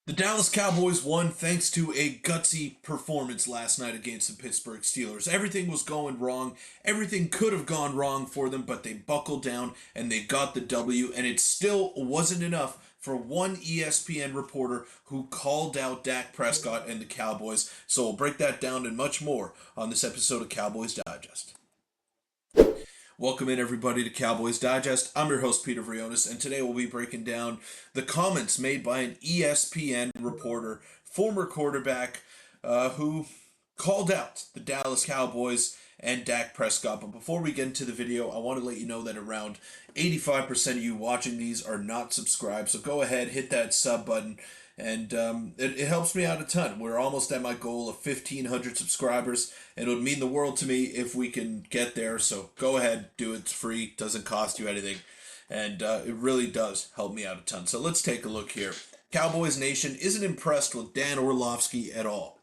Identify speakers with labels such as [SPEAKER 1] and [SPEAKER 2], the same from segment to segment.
[SPEAKER 1] The Dallas Cowboys won thanks to a gutsy performance last night against the Pittsburgh Steelers. Everything was going wrong. Everything could have gone wrong for them, but they buckled down and they got the W, and it still wasn't enough for one ESPN reporter who called out Dak Prescott and the Cowboys. So we'll break that down and much more on this episode of Cowboys Digest. Welcome in, everybody, to Cowboys Digest. I'm your host, Peter Vryonis, and today we'll be breaking down the comments made by an ESPN reporter, former quarterback, who called out the Dallas Cowboys and Dak Prescott. But before we get into the video, I want to let you know that around 85% of you watching these are not subscribed. So go ahead, hit that sub button, and it helps me out a ton. We're almost at my goal of 1,500 subscribers, and it would mean the world to me if we can get there. So go ahead, do it. It's free, doesn't cost you anything, and it really does help me out a ton. So let's take a look here. Cowboys Nation isn't impressed with Dan Orlovsky at all.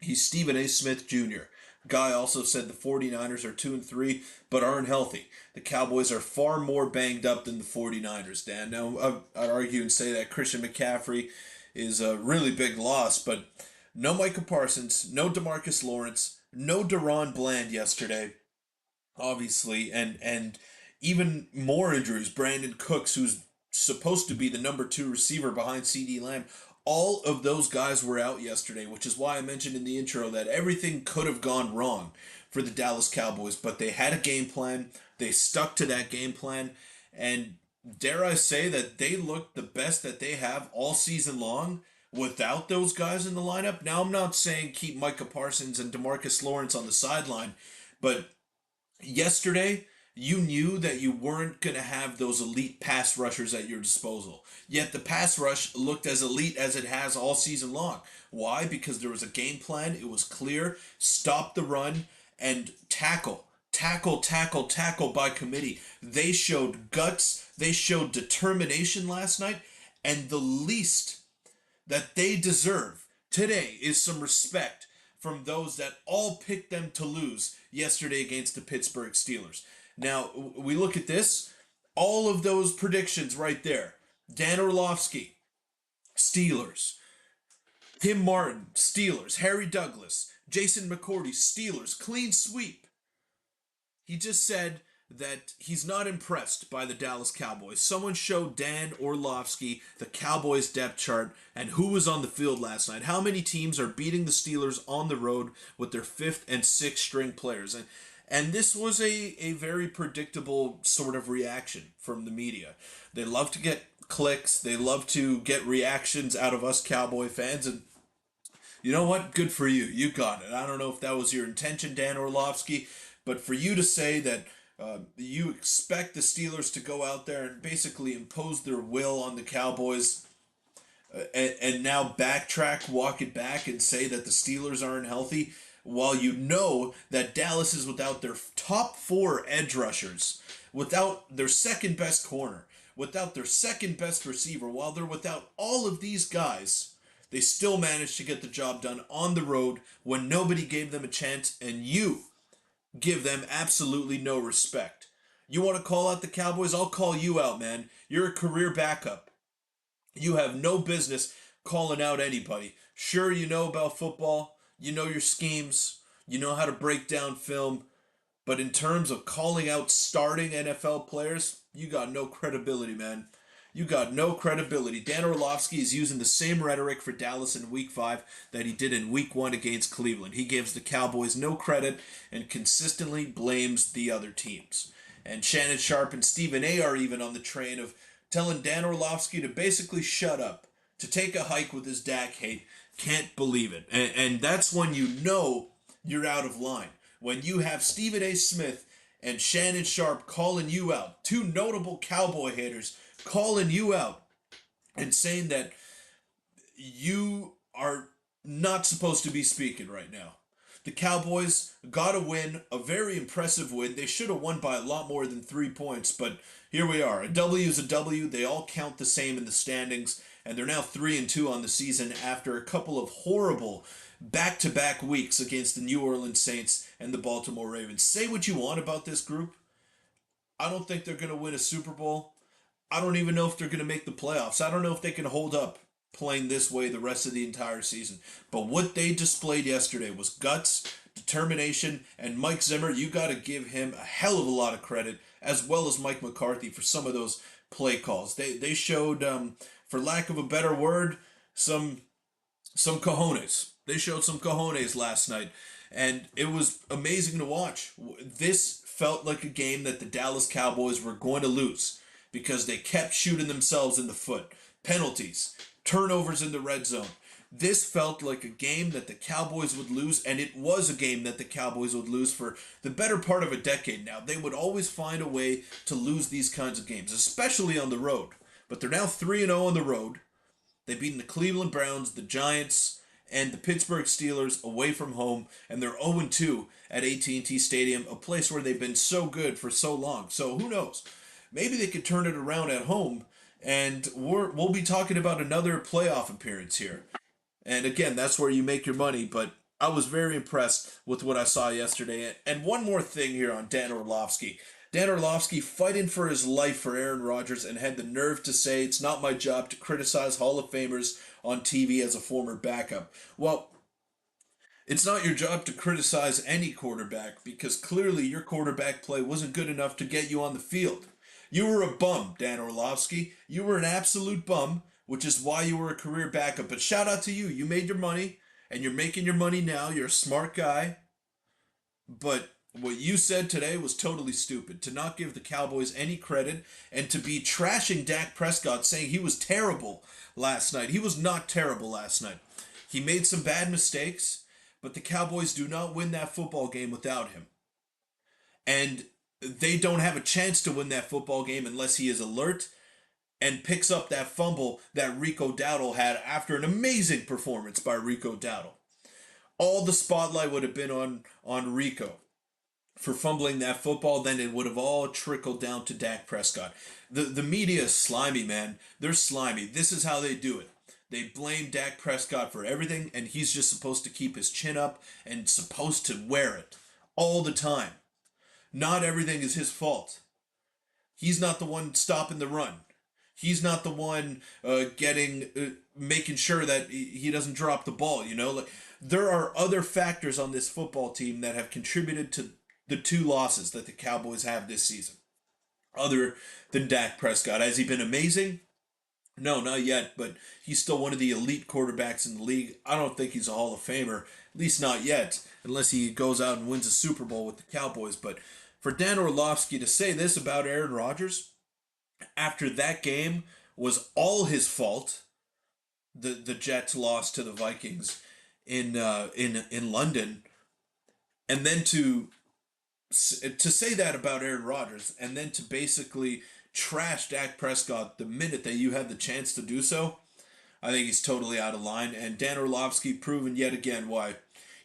[SPEAKER 1] He's Stephen A. Smith Jr. Guy also said the 49ers are 2-3, but aren't healthy. The Cowboys are far more banged up than the 49ers, Dan. Now, I'd argue and say that Christian McCaffrey is a really big loss, but no Micah Parsons, no DeMarcus Lawrence, no Deron Bland yesterday, obviously, and even more injuries. Brandon Cooks, who's supposed to be the number 2 receiver behind CeeDee Lamb, all of those guys were out yesterday, which is why I mentioned in the intro that everything could have gone wrong for the Dallas Cowboys, but they had a game plan. They stuck to that game plan, and dare I say that they looked the best that they have all season long without those guys in the lineup. Now, I'm not saying keep Micah Parsons and DeMarcus Lawrence on the sideline, but yesterday you knew that you weren't going to have those elite pass rushers at your disposal. Yet the pass rush looked as elite as it has all season long. Why? Because there was a game plan. It was clear. Stop the run and tackle. Tackle by committee. They showed guts. They showed determination last night. And the least that they deserve today is some respect from those that all picked them to lose yesterday against the Pittsburgh Steelers. Now, we look at this, all of those predictions right there. Dan Orlovsky, Steelers. Tim Martin, Steelers. Harry Douglas, Jason McCourty, Steelers. Clean sweep. He just said that he's not impressed by the Dallas Cowboys. Someone showed Dan Orlovsky the Cowboys depth chart and who was on the field last night. How many teams are beating the Steelers on the road with their 5th and 6th string players? And this was a very predictable sort of reaction from the media. They love to get clicks. They love to get reactions out of us Cowboy fans. And you know what? Good for you. You got it. I don't know if that was your intention, Dan Orlovsky, but for you to say that you expect the Steelers to go out there and basically impose their will on the Cowboys and now backtrack, walk it back, and say that the Steelers aren't healthy, while you know that Dallas is without their top 4 edge rushers, without their second best corner, without their second best receiver, while they're without all of these guys, they still managed to get the job done on the road when nobody gave them a chance, and you give them absolutely no respect. You want to call out the Cowboys? I'll call you out, man. You're a career backup. You have no business calling out anybody. Sure, you know about football. You know your schemes. You know how to break down film. But in terms of calling out starting NFL players, you got no credibility, man. You got no credibility. Dan Orlovsky is using the same rhetoric for Dallas in Week 5 that he did in Week 1 against Cleveland. He gives the Cowboys no credit and consistently blames the other teams. And Shannon Sharp and Stephen A. are even on the train of telling Dan Orlovsky to basically shut up, to take a hike with his Dak hate. Can't believe it. And that's when you know you're out of line. When you have Stephen A. Smith and Shannon Sharp calling you out, 2 notable Cowboy haters calling you out and saying that you are not supposed to be speaking right now. The Cowboys got a win, a very impressive win. They should have won by a lot more than 3 points, but here we are. A W is a W. They all count the same in the standings, and they're now 3-2 on the season after a couple of horrible back-to-back weeks against the New Orleans Saints and the Baltimore Ravens. Say what you want about this group. I don't think they're going to win a Super Bowl. I don't even know if they're going to make the playoffs. I don't know if they can hold up playing this way the rest of the entire season. But what they displayed yesterday was guts, determination, and Mike Zimmer, you got to give him a hell of a lot of credit, as well as Mike McCarthy for some of those play calls. They showed, for lack of a better word, some cojones. They showed some cojones last night, and it was amazing to watch. This felt like a game that the Dallas Cowboys were going to lose because they kept shooting themselves in the foot. Penalties, turnovers in the red zone. This felt like a game that the Cowboys would lose, and it was a game that the Cowboys would lose for the better part of a decade now. They would always find a way to lose these kinds of games, especially on the road. But they're now 3-0 on the road. They've beaten the Cleveland Browns, the Giants, and the Pittsburgh Steelers away from home, and they're 0-2 at AT&T Stadium, a place where they've been so good for so long. So who knows? Maybe they could turn it around at home, and we'll be talking about another playoff appearance here. And again, that's where you make your money, but I was very impressed with what I saw yesterday. And one more thing here on Dan Orlovsky. Dan Orlovsky fighting for his life for Aaron Rodgers and had the nerve to say it's not my job to criticize Hall of Famers on TV as a former backup. Well, it's not your job to criticize any quarterback because clearly your quarterback play wasn't good enough to get you on the field. You were a bum, Dan Orlovsky. You were an absolute bum, which is why you were a career backup. But shout out to you. You made your money, and you're making your money now. You're a smart guy. But what you said today was totally stupid. To not give the Cowboys any credit and to be trashing Dak Prescott, saying he was terrible last night. He was not terrible last night. He made some bad mistakes, but the Cowboys do not win that football game without him. And they don't have a chance to win that football game unless he is alert and picks up that fumble that Rico Dowdle had after an amazing performance by Rico Dowdle. All the spotlight would have been on Rico for fumbling that football, then it would have all trickled down to Dak Prescott. The media is slimy, man. They're slimy. This is how they do it. They blame Dak Prescott for everything, and he's just supposed to keep his chin up and supposed to wear it all the time. Not everything is his fault. He's not the one stopping the run. He's not the one making sure that he doesn't drop the ball. Like there are other factors on this football team that have contributed to the two losses that the Cowboys have this season. Other than Dak Prescott, has he been amazing? No, not yet. But he's still one of the elite quarterbacks in the league. I don't think he's a Hall of Famer, at least not yet, unless he goes out and wins a Super Bowl with the Cowboys. But for Dan Orlovsky to say this about Aaron Rodgers after that game was all his fault. The Jets lost to the Vikings in London, and then to say that about Aaron Rodgers, and then to basically trash Dak Prescott the minute that you had the chance to do so, I think he's totally out of line. And Dan Orlovsky proven yet again why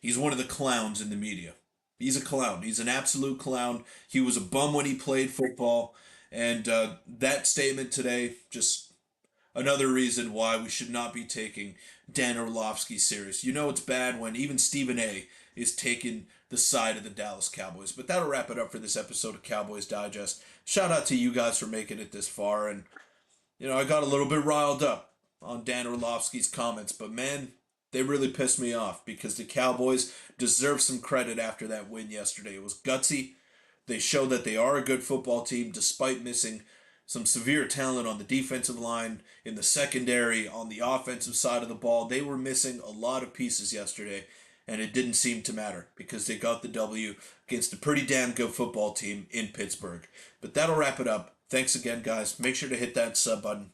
[SPEAKER 1] he's one of the clowns in the media. He's a clown. He's an absolute clown. He was a bum when he played football. And that statement today, just another reason why we should not be taking Dan Orlovsky serious. It's bad when even Stephen A. is taking the side of the Dallas Cowboys. But that'll wrap it up for this episode of Cowboys Digest. Shout out to you guys for making it this far. And, I got a little bit riled up on Dan Orlovsky's comments. But, man, they really pissed me off because the Cowboys deserve some credit after that win yesterday. It was gutsy. They show that they are a good football team despite missing some severe talent on the defensive line, in the secondary, on the offensive side of the ball. They were missing a lot of pieces yesterday, and it didn't seem to matter because they got the W against a pretty damn good football team in Pittsburgh. But that'll wrap it up. Thanks again, guys. Make sure to hit that sub button,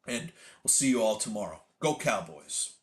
[SPEAKER 1] and we'll see you all tomorrow. Go Cowboys.